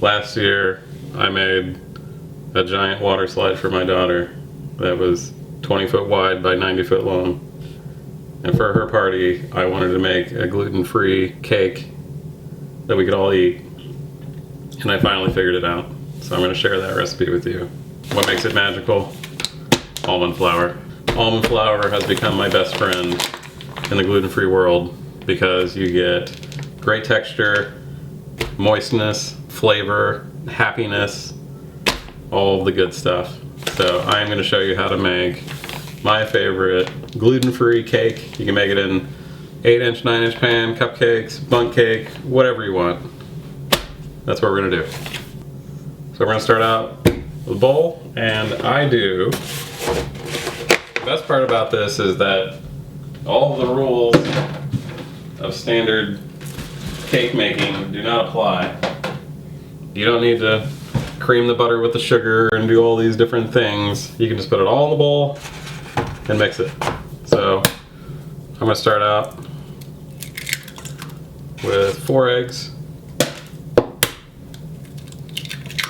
last year I made a giant water slide for my daughter that was 20 foot wide by 90 foot long. And for her party, I wanted to make a gluten-free cake that we could all eat. And I finally figured it out. So I'm going to share that recipe with you. What makes it magical? Almond flour. Almond flour has become my best friend in the gluten-free world because you get great texture, moistness, flavor, happiness, all the good stuff. So I'm going to show you how to make my favorite gluten-free cake. You can make it in 8-inch, 9-inch pan, cupcakes, bundt cake, whatever you want. That's what we're going to do. So we're going to start out with a bowl, and the best part about this is that all of the rules of standard cake making do not apply. You don't need to cream the butter with the sugar and do all these different things. You can just put it all in the bowl and mix it. So I'm going to start out with 4 eggs.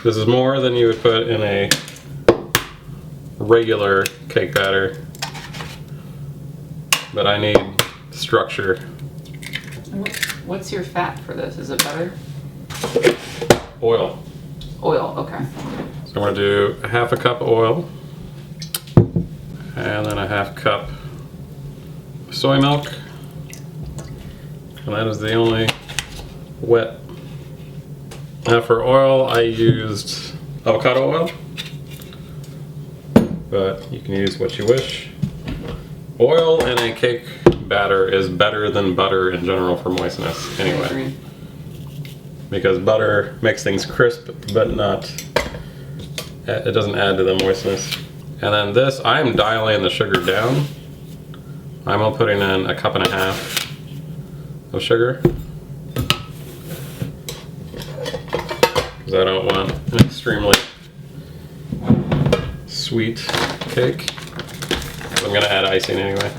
This is more than you would put in a regular cake batter, but I need structure. What's your fat for this? Is it butter? Oil. Oil, okay. So I'm going to do a half a cup of oil, and then a half cup soy milk, and that is the only wet. Now for oil, I used avocado oil, but you can use what you wish. Oil in a cake batter is better than butter in general for moistness anyway, because butter makes things crisp, but it doesn't add to the moistness. And then this, I'm dialing the sugar down. I'm putting in a cup and a half of sugar, because I don't want an extremely sweet cake. So I'm going to add icing anyway.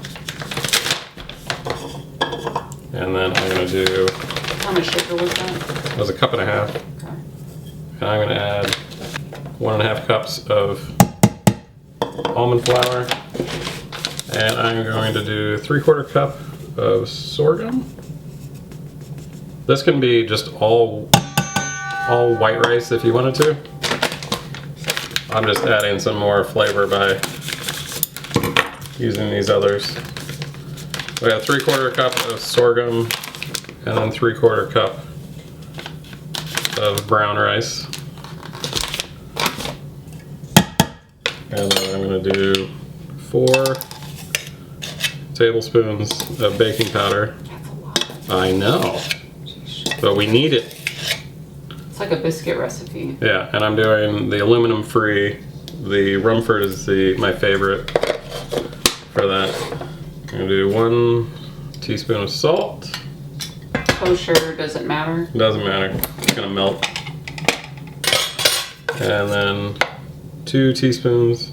And then I'm going to do... How much sugar was that? That was a cup and a half. Okay. And I'm going to add 1.5 cups of almond flour. And I'm going to do 3/4 cup of sorghum. This can be just all white rice if you wanted to. I'm just adding some more flavor by using these others. We have 3/4 cup of sorghum and then 3/4 cup of brown rice. And then I'm going to do 4 tablespoons of baking powder. That's a lot. I know, but we need it. It's like a biscuit recipe. Yeah, and I'm doing the aluminum free. The Rumford is my favorite for that. I'm going to do 1 teaspoon of salt. Kosher, doesn't matter? Doesn't matter, it's going to melt. And then 2 teaspoons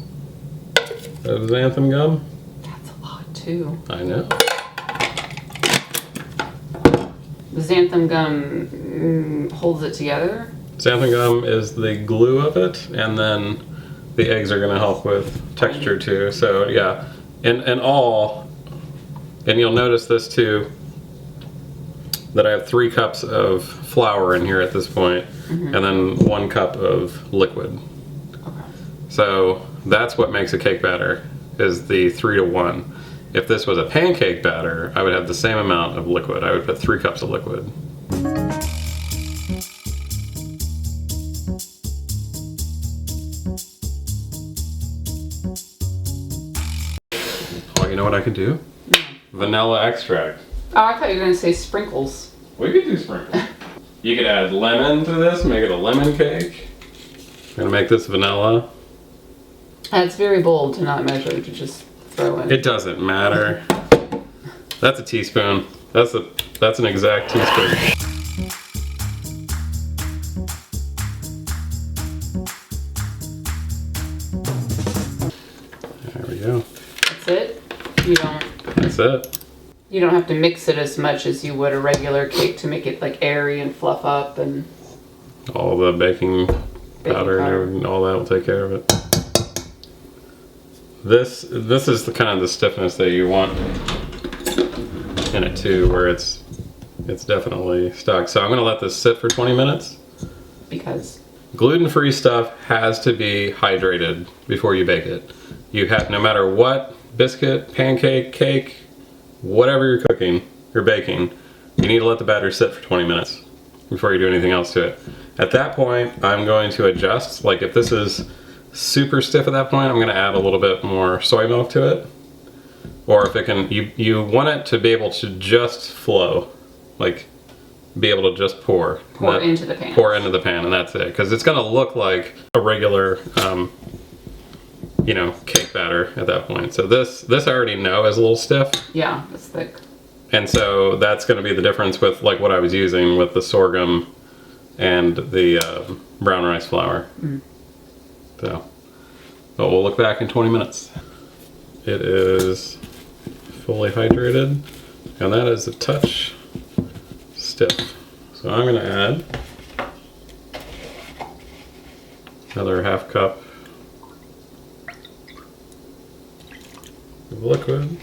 of xanthan gum. That's a lot too. I know. The xanthan gum holds it together? Xanthan gum is the glue of it, and then the eggs are going to help with texture too. So yeah, and you'll notice this too, that I have 3 cups of flour in here at this point, and then 1 cup of liquid. Okay. So that's what makes a cake batter, is the 3 to 1. If this was a pancake batter, I would have the same amount of liquid. I would put 3 cups of liquid. Oh, you know what I could do? No. Vanilla extract. Oh, I thought you were going to say sprinkles. We could do sprinkles. You could add lemon to this, make it a lemon cake. I'm gonna make this vanilla. It's very bold to not measure, to just throw in. It doesn't matter. That's a teaspoon. That's an exact teaspoon. There we go. That's it? That's it. You don't have to mix it as much as you would a regular cake to make it like airy and fluff up and... All the baking powder and all that will take care of it. This is the kind of the stiffness that you want in it too, where it's definitely stuck. So I'm gonna let this sit for 20 minutes. Because Gluten-free stuff has to be hydrated before you bake it. You have, no matter what biscuit, pancake, cake, whatever you're cooking or baking, you need to let the batter sit for 20 minutes before you do anything else to it. At that point, I'm going to adjust. Like if this is super stiff at that point, I'm going to add a little bit more soy milk to it. Or if it can, you want it to be able to just flow, like be able to just pour into the pan. Pour into the pan, and that's it. Because it's going to look like a regular, you know, cake batter at that point. So this I already know is a little stiff. Yeah, it's thick. And so that's going to be the difference with like what I was using with the sorghum and the brown rice flour. So, but we'll look back in 20 minutes. It is fully hydrated, and that is a touch stiff. So I'm going to add another half cup of liquid.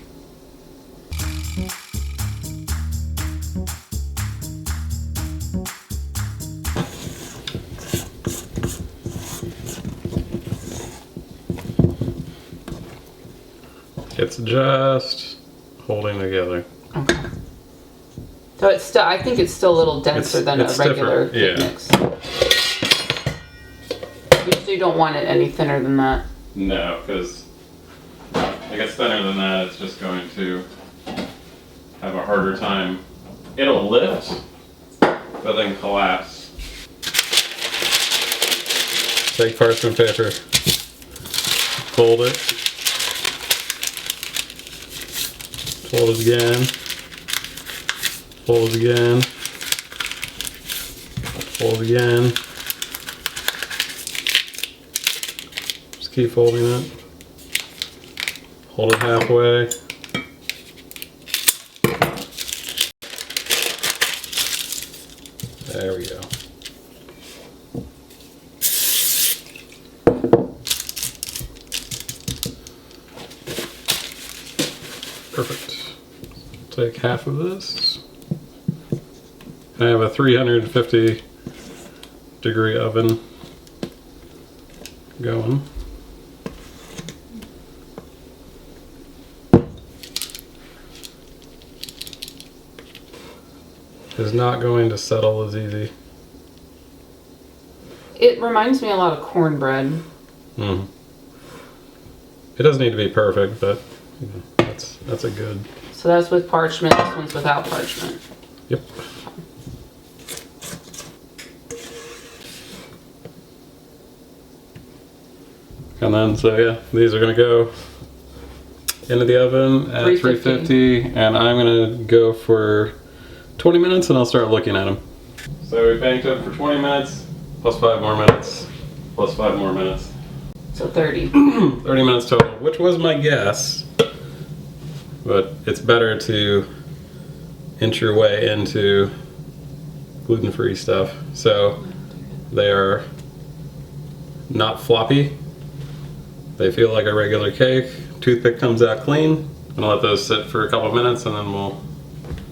It's just holding together. Okay. So it's still, I think it's still a little denser than a regular cake mix. Usually you don't want it any thinner than that. No, because if it gets thinner than that, it's just going to have a harder time. It'll lift, but then collapse. Take parchment paper, fold it. Fold it again. Fold it again. Fold it again. Just keep folding it. Hold it halfway. There we go. Perfect. Take half of this. I have a 350 degree oven going. It's not going to settle as easy. It reminds me a lot of cornbread. It doesn't need to be perfect, but you know, that's a good. So that's with parchment, this one's without parchment. Yep. And then, so yeah, these are gonna go into the oven at 350, and I'm gonna go for 20 minutes and I'll start looking at them. So we banked it for 20 minutes, plus 5 more minutes, plus 5 more minutes. So 30. 30 minutes total, which was my guess. But it's better to inch your way into gluten-free stuff. So they are not floppy. They feel like a regular cake. Toothpick comes out clean. I'm gonna let those sit for a couple of minutes and then we'll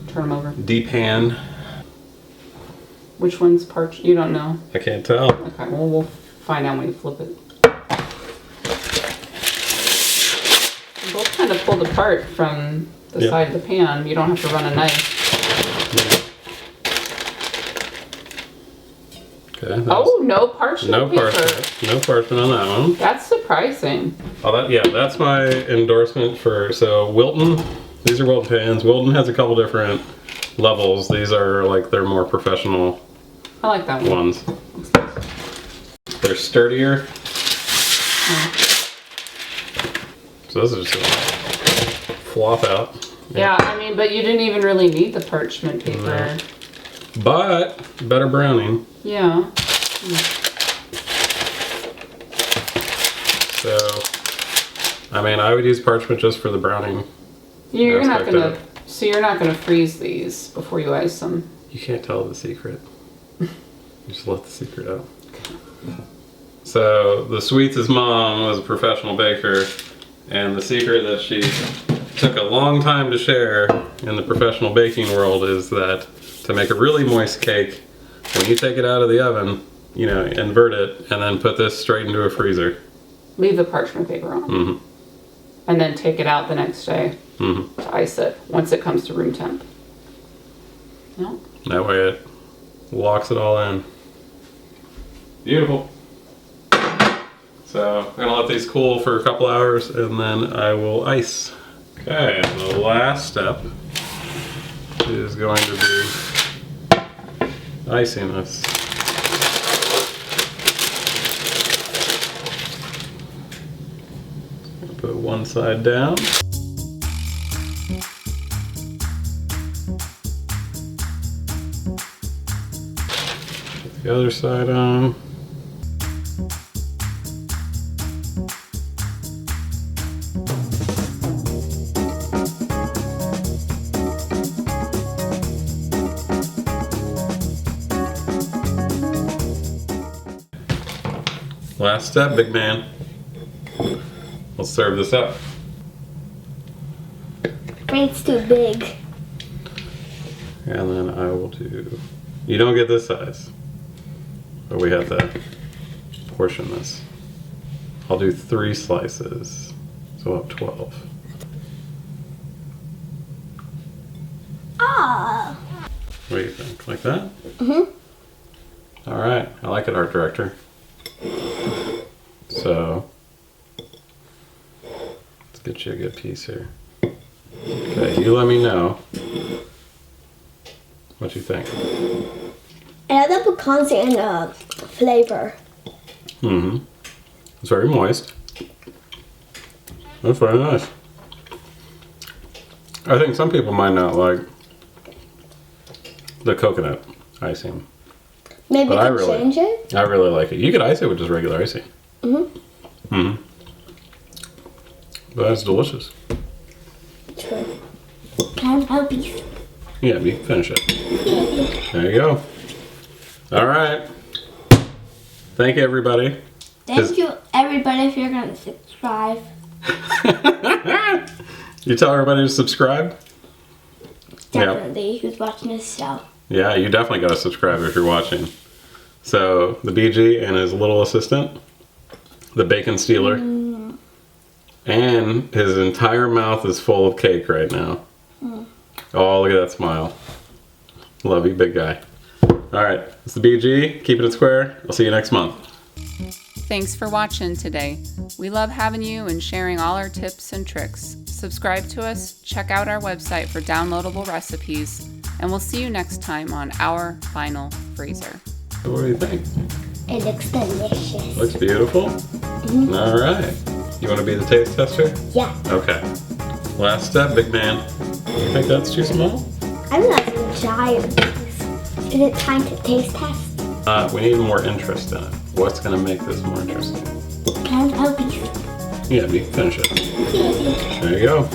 turn them over. Depan. Which one's parch? You don't know? I can't tell. Okay, well we'll find out when you flip it. Both kind of pulled apart from the side of the pan. You don't have to run a knife. Okay. Oh, no parchment paper. No parchment on that one. That's surprising. Oh, that's my endorsement for, so Wilton, these are Wilton pans. Wilton has a couple different levels. These are like their more professional I like that one. ones. They're sturdier. So this is just a flop out. Yeah, I mean, but you didn't even really need the parchment paper. No. But better browning. Yeah. So, I mean, I would use parchment just for the browning. You're not gonna. So you're not gonna freeze these before you ice them. You can't tell the secret. Just let the secret out. So the Sweets' mom was a professional baker, and the secret that she took a long time to share in the professional baking world is that to make a really moist cake, when you take it out of the oven, you know, invert it and then put this straight into a freezer. Leave the parchment paper on. Mm-hmm. And then take it out the next day Mm-hmm. to ice it once it comes to room temp. No? That way it locks it all in. Beautiful. So I'm gonna let these cool for a couple hours and then I will ice. Okay, and the last step is going to be icing this. Put one side down. Put the other side on. Last step, big man. Let's serve this up. It's too big. And then I will do, you don't get this size, but we have to portion this. I'll do 3 slices, so we'll have 12. Ah. What do you think? Like that? Mhm. All right, I like it, art director. So, let's get you a good piece here. Okay, you let me know what you think. And the pecans and flavor. Mm-hmm. It's very moist. That's very nice. I think some people might not like the coconut icing. Maybe But I we could really- change it. I really like it. You could ice it with just regular icing. Mhm. Mm-hmm. But it's delicious. True. Can I help you? Yeah, you can finish it. There you go. All right. Thank you, everybody. Thank you, everybody, if you're gonna subscribe. You tell everybody to subscribe? Definitely, who's watching this show. Yeah, you definitely got to subscribe if you're watching. So, the BG and his little assistant, the bacon stealer, and his entire mouth is full of cake right now. Oh, look at that smile. Love you, big guy. All right, it's the BG, keeping it square. I'll see you next month. Thanks for watching today. We love having you and sharing all our tips and tricks. Subscribe to us, check out our website for downloadable recipes, and we'll see you next time on Our Final Freezer. So what do you think? It looks delicious. Looks beautiful? All right. You want to be the taste tester? Yeah. Okay. Last step, big man. You think that's too small? I'm not a giant. Is it time to taste test? We need more interest in it. What's going to make this more interesting? Can I help you? Yeah, you can finish it. There you go.